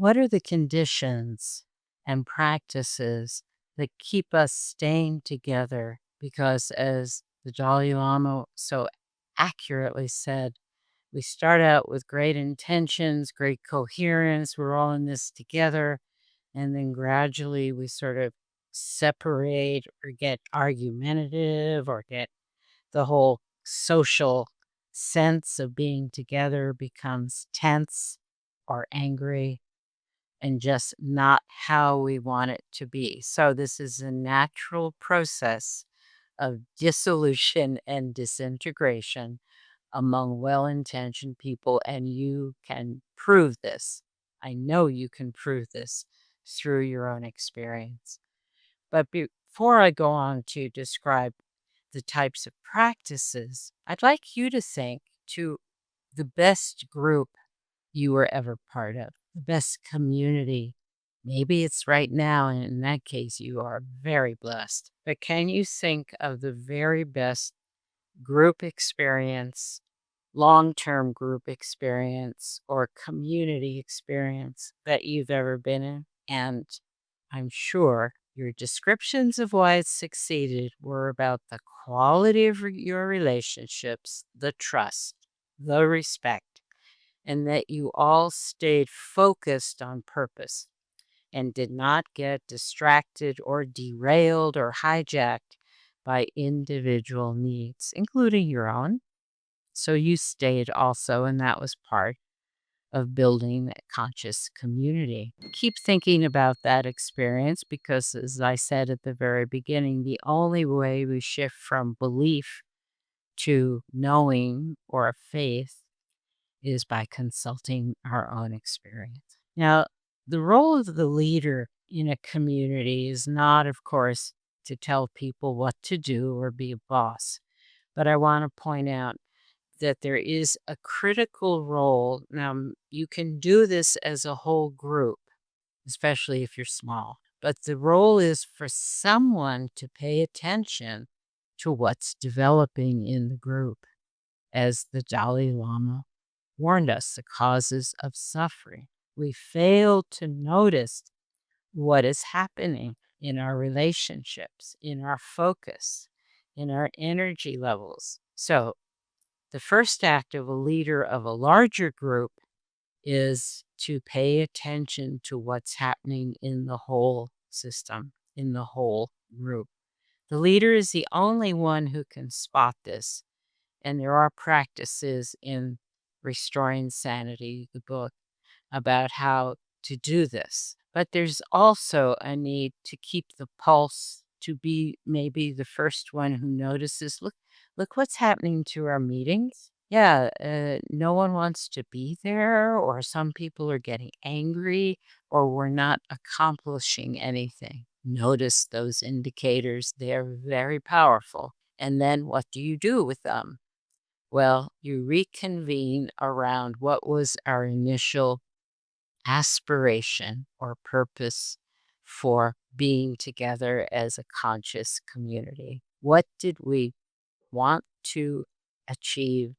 What are the conditions and practices that keep us staying together? Because, as the Dalai Lama so accurately said, we start out with great intentions, great coherence. We're all in this together. And then gradually we sort of separate or get argumentative or get the whole social sense of being together becomes tense or angry and just not how we want it to be. So, this is a natural process of dissolution and disintegration among well intentioned people. And you can prove this. I know you can prove this through your own experience. But before I go on to describe the types of practices, I'd like you to think to the best group you were ever part of, the best community. Maybe it's right now, and in that case, you are very blessed. But can you think of the very best group experience, long term group experience, or community experience that you've ever been in? And I'm sure your descriptions of why it succeeded were about the quality of your relationships, the trust, the respect, and that you all stayed focused on purpose and did not get distracted or derailed or hijacked by individual needs, including your own. So you stayed also, and that was part of building a conscious community. Keep thinking about that experience because, as I said at the very beginning, the only way we shift from belief to knowing or faith is by consulting our own experience. Now, the role of the leader in a community is not, of course, to tell people what to do or be a boss. But I want to point out that there is a critical role. Now, you can do this as a whole group, especially if you're small. But the role is for someone to pay attention to what's developing in the group, as the Dalai Lama warned us, the causes of suffering. We fail to notice what is happening in our relationships, in our focus, in our energy levels. So, the first act of a leader of a larger group is to pay attention to what's happening in the whole system, in the whole group. The leader is the only one who can spot this. And there are practices in Restoring Sanity, the book, about how to do this. But there's also a need to keep the pulse, to be maybe the first one who notices, look what's happening to our meetings. Yeah, no one wants to be there, or some people are getting angry, or we're not accomplishing anything. Notice those indicators. They're very powerful. And then what do you do with them? Well, you reconvene around what was our initial aspiration or purpose for being together as a conscious community. What did we want to achieve?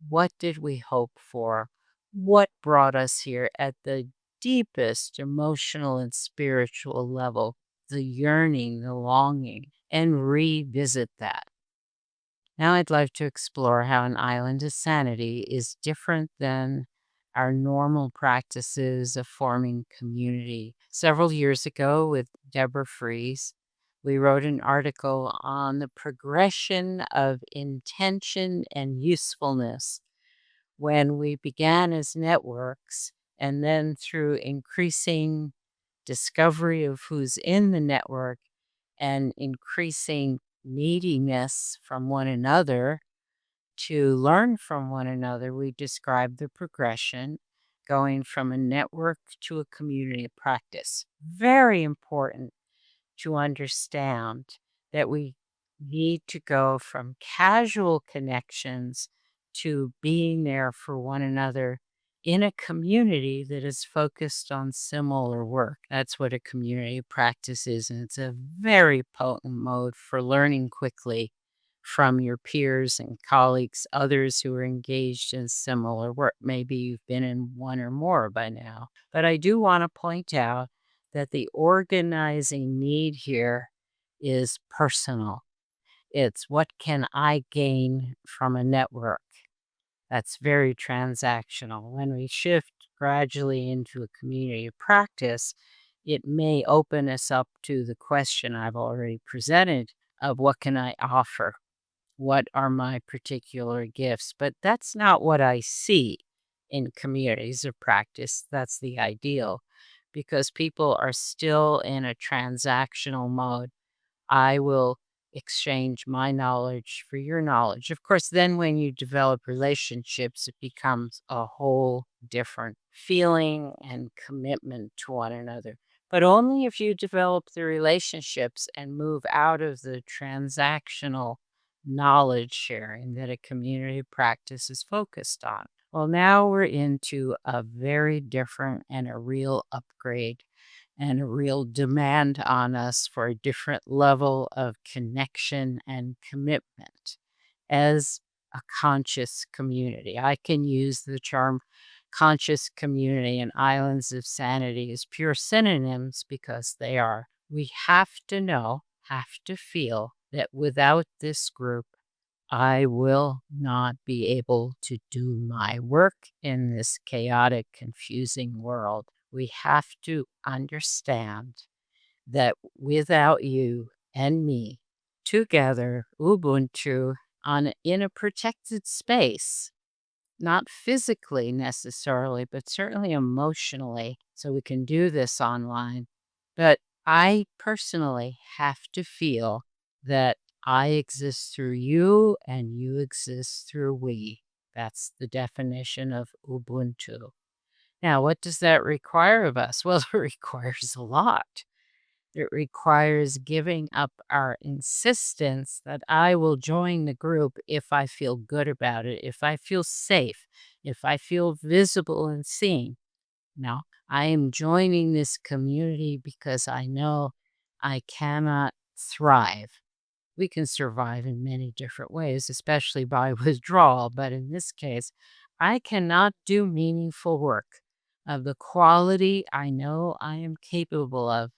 What did we hope for? What brought us here at the deepest emotional and spiritual level? The yearning, the longing, and revisit that. Now I'd like to explore how an island of sanity is different than our normal practices of forming community. Several years ago, with Deborah Fries, we wrote an article on the progression of intention and usefulness when we began as networks, and then through increasing discovery of who's in the network and increasing neediness from one another to learn from one another, we describe the progression going from a network to a community of practice. Very important to understand that we need to go from casual connections to being there for one another in a community that is focused on similar work. That's what a community of practice is, and it's a very potent mode for learning quickly from your peers and colleagues, others who are engaged in similar work. Maybe you've been in one or more by now. But I do want to point out that the organizing need here is personal. It's what can I gain from a network? That's very transactional. When we shift gradually into a community of practice, it may open us up to the question I've already presented of what can I offer? What are my particular gifts? But that's not what I see in communities of practice. That's the ideal because people are still in a transactional mode. I will exchange my knowledge for your knowledge. Of course, then when you develop relationships, it becomes a whole different feeling and commitment to one another. But only if you develop the relationships and move out of the transactional knowledge sharing that a community practice is focused on. Well, now we're into a very different and a real upgrade and a real demand on us for a different level of connection and commitment as a conscious community. I can use the term conscious community and islands of sanity as pure synonyms because they are. We have to know, have to feel that without this group, I will not be able to do my work in this chaotic, confusing world. We have to understand that without you and me together, Ubuntu, in a protected space, not physically necessarily, but certainly emotionally, so we can do this online. But I personally have to feel that I exist through you and you exist through we. That's the definition of Ubuntu. Now, what does that require of us? Well, it requires a lot. It requires giving up our insistence that I will join the group if I feel good about it, if I feel safe, if I feel visible and seen. No, I am joining this community because I know I cannot thrive. We can survive in many different ways, especially by withdrawal. But in this case, I cannot do meaningful work of the quality I know I am capable of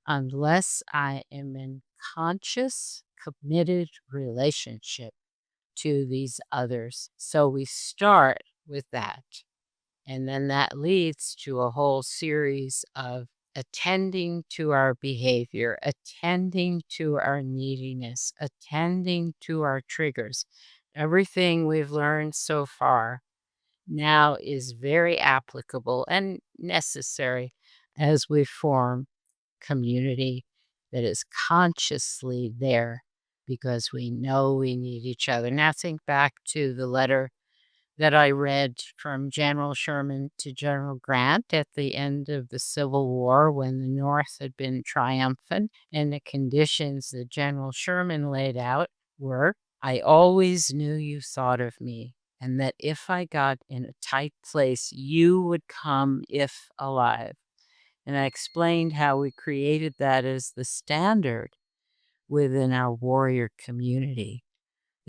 unless I am in conscious, committed relationship to these others. So we start with that. And then that leads to a whole series of attending to our behavior, attending to our neediness, attending to our triggers. Everything we've learned so far now is very applicable and necessary as we form community that is consciously there because we know we need each other. Now, think back to the letter that I read from General Sherman to General Grant at the end of the Civil War when the North had been triumphant. And the conditions that General Sherman laid out were I always knew you thought of me, and that if I got in a tight place, you would come if alive. And I explained how we created that as the standard within our warrior community.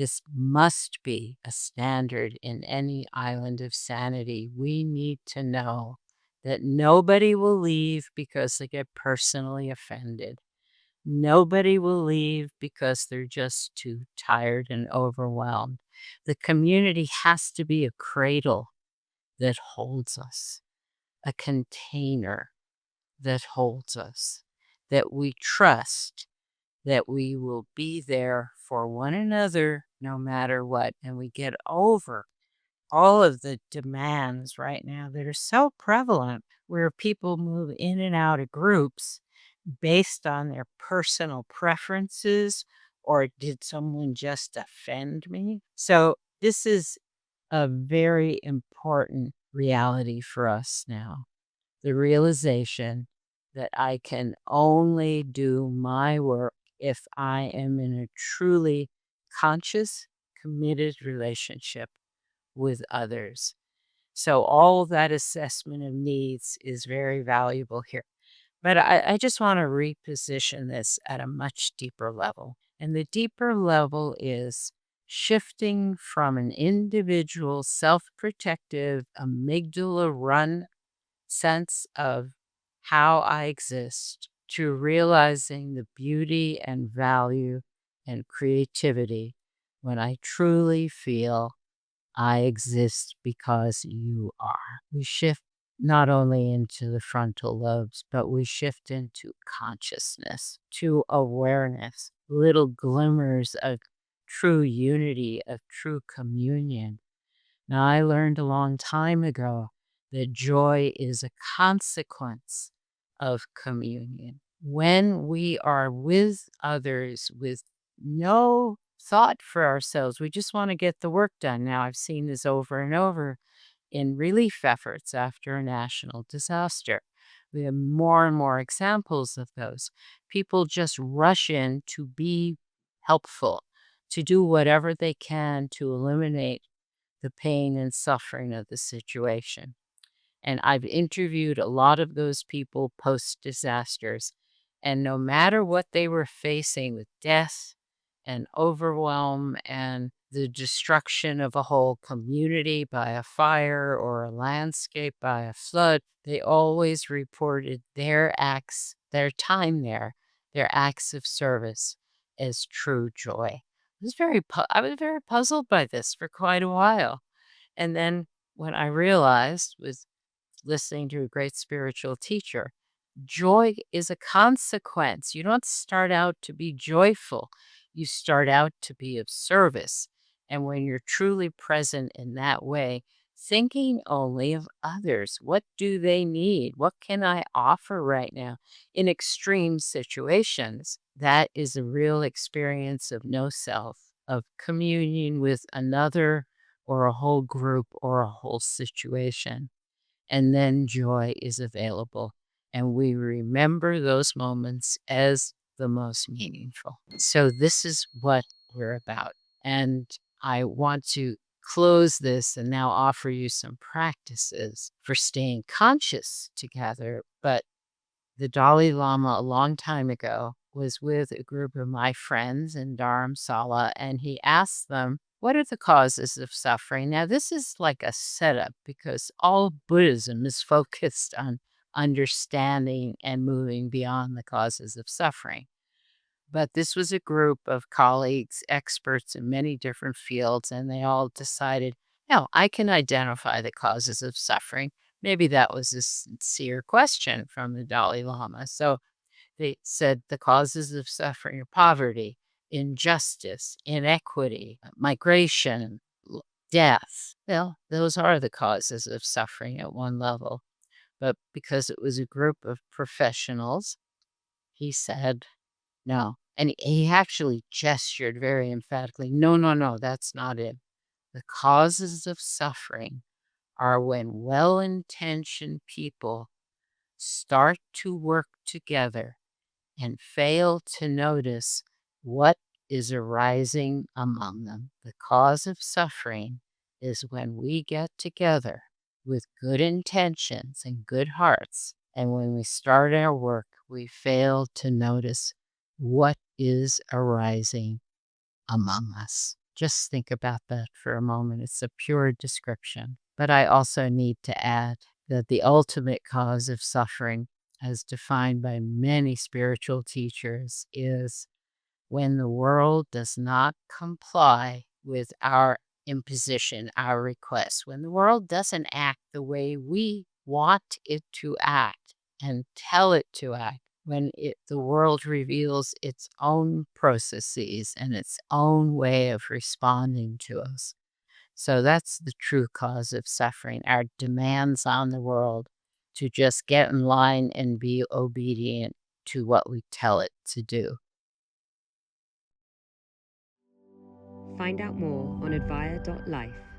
This must be a standard in any island of sanity. We need to know that nobody will leave because they get personally offended. Nobody will leave because they're just too tired and overwhelmed. The community has to be a cradle that holds us, a container that holds us, that we trust that we will be there for one another no matter what. And we get over all of the demands right now that are so prevalent where people move in and out of groups based on their personal preferences or did someone just offend me? So this is a very important reality for us now, the realization that I can only do my work if I am in a truly conscious, committed relationship with others. So, all that assessment of needs is very valuable here. But I just want to reposition this at a much deeper level. And the deeper level is shifting from an individual, self protective, amygdala run sense of how I exist to realizing the beauty and value and creativity when I truly feel I exist because you are. We shift not only into the frontal lobes, but we shift into consciousness, to awareness, little glimmers of true unity, of true communion. Now, I learned a long time ago that joy is a consequence of communion. When we are with others with no thought for ourselves, we just want to get the work done. Now, I've seen this over and over in relief efforts after a national disaster. We have more and more examples of those. People just rush in to be helpful, to do whatever they can to eliminate the pain and suffering of the situation. And I've interviewed a lot of those people post disasters. And no matter what they were facing with death and overwhelm and the destruction of a whole community by a fire or a landscape by a flood, they always reported their acts, their time there, their acts of service as true joy. I was very puzzled by this for quite a while. And then when I realized with listening to a great spiritual teacher, joy is a consequence. You don't start out to be joyful, you start out to be of service. And when you're truly present in that way, thinking only of others, what do they need? What can I offer right now? In extreme situations, that is a real experience of no self, of communion with another or a whole group or a whole situation. And then joy is available. And we remember those moments as the most meaningful. So, this is what we're about. And I want to close this and now offer you some practices for staying conscious together. But the Dalai Lama, a long time ago, was with a group of my friends in Dharamsala, and he asked them, what are the causes of suffering? Now, this is like a setup because all Buddhism is focused on understanding and moving beyond the causes of suffering. But this was a group of colleagues, experts in many different fields, and they all decided, no, I can identify the causes of suffering. Maybe that was a sincere question from the Dalai Lama. So they said the causes of suffering are poverty, injustice, inequity, migration, death. Well, those are the causes of suffering at one level. But because it was a group of professionals, he said, no. And he actually gestured very emphatically, no, no, no, that's not it. The causes of suffering are when well-intentioned people start to work together and fail to notice what is arising among them. The cause of suffering is when we get together with good intentions and good hearts, and when we start our work, we fail to notice what is arising among us. Just think about that for a moment. It's a pure description. But I also need to add that the ultimate cause of suffering, as defined by many spiritual teachers, is when the world does not comply with our imposition, our request, when the world doesn't act the way we want it to act and tell it to act, when the world reveals its own processes and its own way of responding to us. So that's the true cause of suffering, our demands on the world to just get in line and be obedient to what we tell it to do. Find out more on advaya.life.